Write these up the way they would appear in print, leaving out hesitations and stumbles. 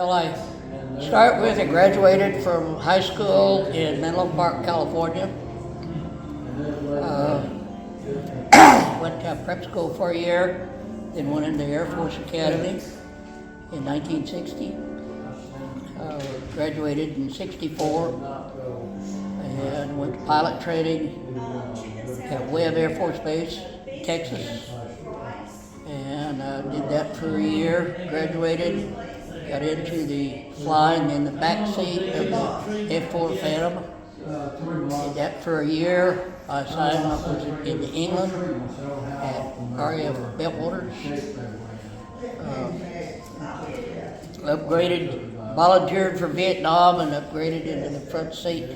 Well, I graduated from high school in Menlo Park, California. Went to prep school for a year, then went into Air Force Academy in 1960. Graduated in 64 and went to pilot training at Webb Air Force Base, Texas. And did that for a year, graduated, got into the flying in the back seat of the F-4 Phantom. Did that for a year. I signed up in England at RAF Beltwaters. Upgraded, volunteered for Vietnam and upgraded into the front seat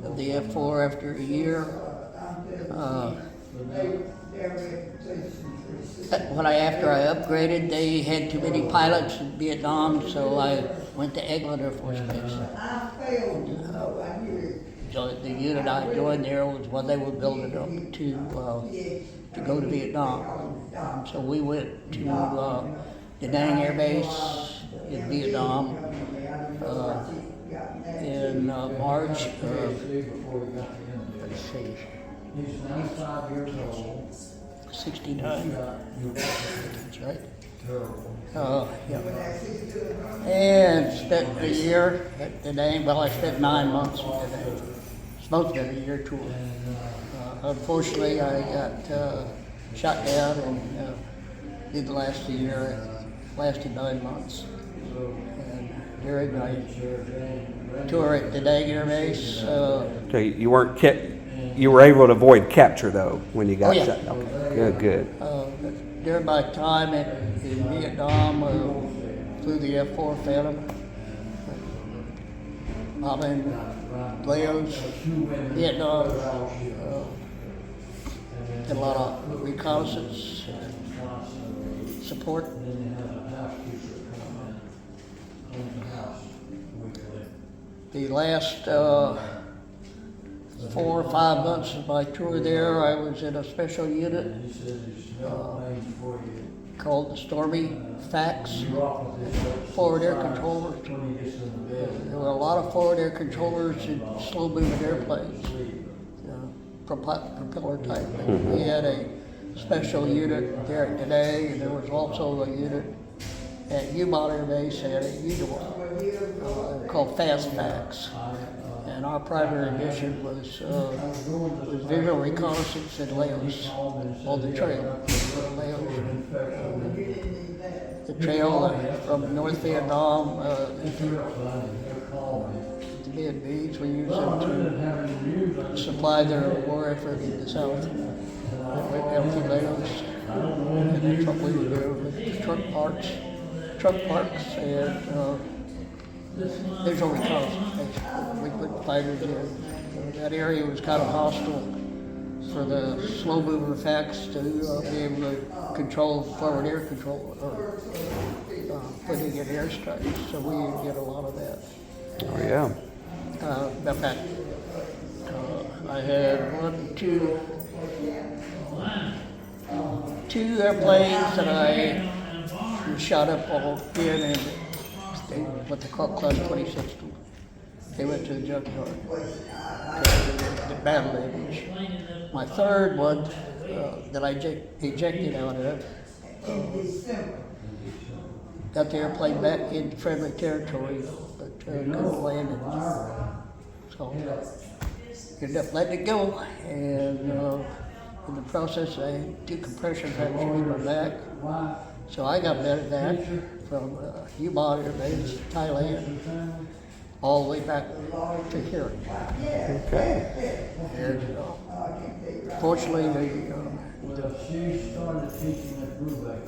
of the F-4 after a year. After I upgraded, they had too many pilots in Vietnam, so I went to Eglin Air Force Base. The unit I joined there was when they were building up to go to Vietnam. So we went to Da Nang Air Base in Vietnam in March of, let's see, 69. That's right. Yeah. And spent a year at Da Nang. Well, I spent 9 months at Da Nang. Supposed to have a year tour. Unfortunately, I got shot down and didn't last a year. It lasted 9 months. And during my tour at Da Nang Air Base. Okay, you weren't you were able to avoid capture though when you got shot. Okay. Good. During my time in Vietnam, flew the F-4 Phantom. I'm in Laos, Vietnam. Did a lot of reconnaissance support. The last 4 or 5 months of my tour there, I was in a special unit called the Stormy Fax, forward air controllers. There were a lot of forward air controllers in slow-moving airplanes, propeller type. We had a special unit there today, and there was also a unit at U-Boat Air Base and at UDOR called Fast Fax. And our primary mission was visual reconnaissance in Laos, on the trail. The trail from North Vietnam to the Vietnamese, we used them to supply their war effort in the south. We went down through Laos, and that's what we were doing with truck parks, and visual reconnaissance. We put fighters in. That area was kind of hostile for the slow mover fax to be able to control forward air control or putting in airstrikes. So we did a lot of that. Oh yeah. About that. I had two airplanes that I shot up all in and what they call Class 26. They went to the junkyard. The battle damage. My third one that I ejected out of, got the airplane back into friendly territory, but couldn't land it. So ended up letting it go, and in the process I had 2 compression fractures in my back. So I got better than that from U-Boat Air Base, Thailand, all the way back to here. Okay. And fortunately, the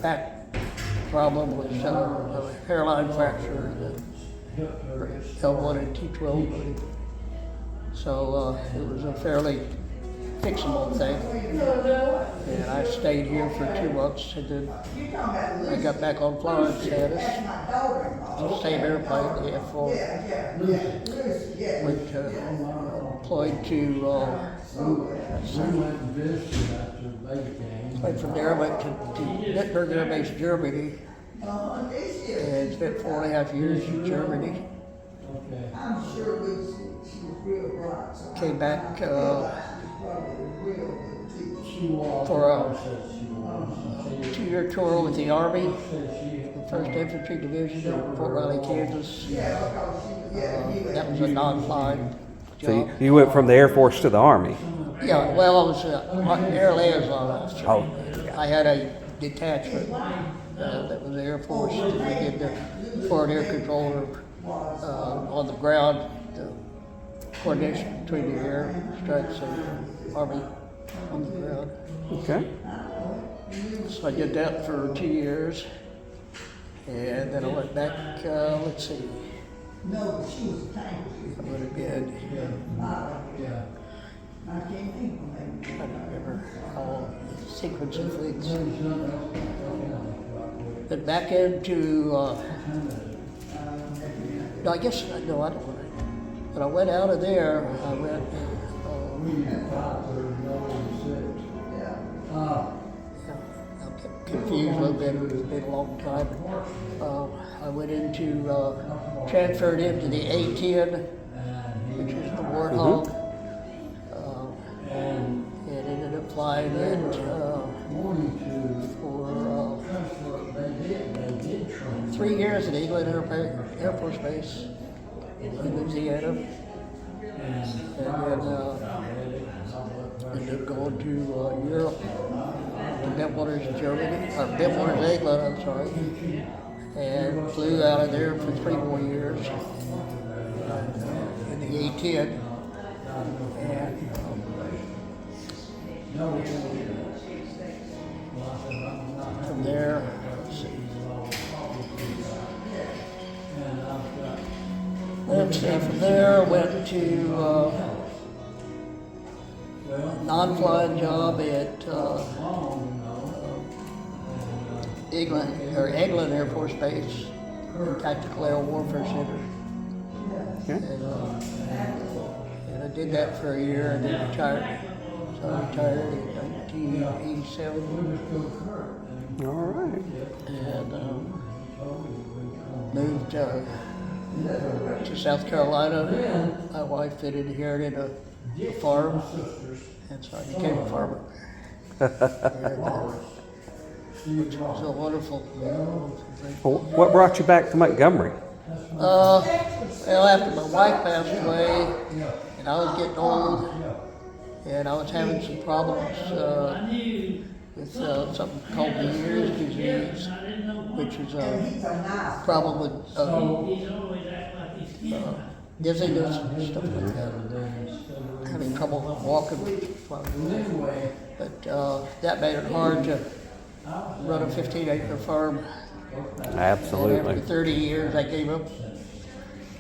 back problem was a hairline fracture, the L1 and T12. So it was a fairly fixable thing. And I stayed here for 2 months, and then I got back on flying status. The same airplane, the F-4. Went deployed to, from there I went to Bitburg Air Base, Germany, and spent 4.5 years in Germany. Came back for a 2-year tour with the Army, the 1st Infantry Division in Fort Riley, Kansas. That was a non-flying job. So you went from the Air Force to the Army? Yeah, well, I was an Air Liaison officer. Oh. I had a detachment that was the Air Force. We did the forward air controller on the ground, the coordination between the air strikes and the Army on the ground. Okay. So I did that for 2 years, and then I went back, let's see. I would have been, I don't remember how the sequence of things. But back into, no, I guess, no, I don't want to. When I went out of there, I went, I'm confused a little bit, it's been a long time. I went into, transferred into the A-10, which is the Warthog. And ended up flying it for 3 years at England Air Force Base in Louisiana. And then ended up going to Europe, to Bentwaters, Germany, or Bentwaters, England, I'm sorry. And flew out of there for 3 more years in the A-10. And from there, let's see, from there I went to a non-flying job at England Air Force Base, Tactical Air Warfare Center. Okay. And I did that for a year and then retired. So I retired in 1987. All right. And moved to South Carolina. My wife had inherited a farm, and so I became a farmer. Which was a wonderful thing. Well, what brought you back to Montgomery? Well, after my wife passed away, and I was getting old, and I was having some problems with something called Meniere's disease, which is a problem with dizziness and stuff like that. Having trouble walking. But that made it hard to run a 15-acre farm. Absolutely. And after 30 years, I gave up.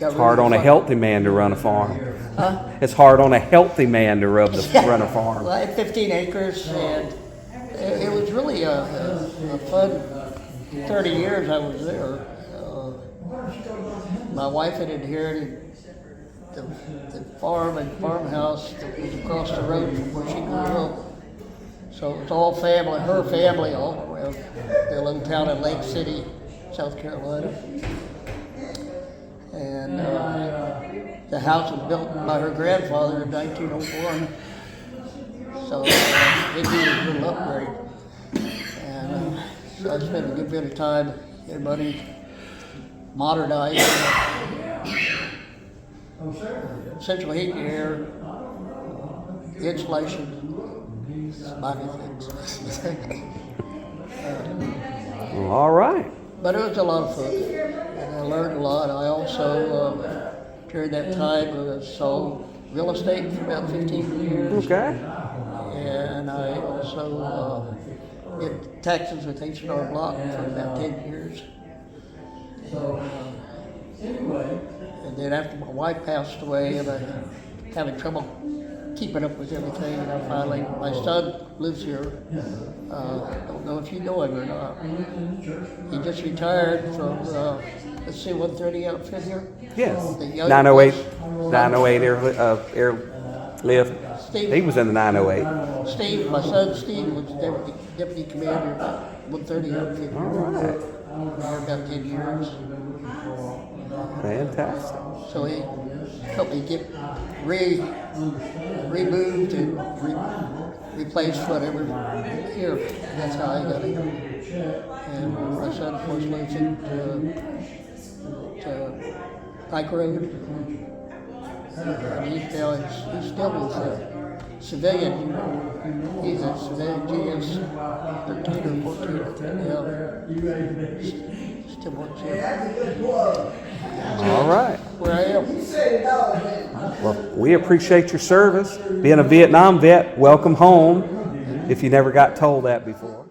It's hard on a healthy man to run a farm. Huh? It's hard on a healthy man to run a farm. Well, I had 15 acres, and it was really a fun 30 years I was there. My wife had inherited the farm and farmhouse that was across the road from where she grew up. So it was all family, her family, all around their little town in Lake City, South Carolina. And the house was built by her grandfather in 1901. So it needed a little upgrade. And so I spent a good bit of time getting money modernized. Central heat and air, insulation, minor things. Well, all right. But it was a lot of fun, and I learned a lot. I also, during that time, sold real estate for about 15 years. Okay. And I also did taxes with H&R Block for about 10 years. And then after my wife passed away, and I having trouble keeping up with everything, and I finally, my son lives here. Don't know if you know him or not. He just retired from the C-130 outfit here. Yes. The young 908 airlift. Steve, He was in the 908. Steve, my son Steve was deputy commander of 130 outfit. All right. for about 10 years. Fantastic. So he helped me get removed and replaced whatever here. That's how I got it. And my son was moved to Pike Road. And he's still is a civilian. He's a civilian GS 13 or 14. Yeah. Still works here. All right. Where I am. Well, we appreciate your service. Being a Vietnam vet, welcome home, if you never got told that before.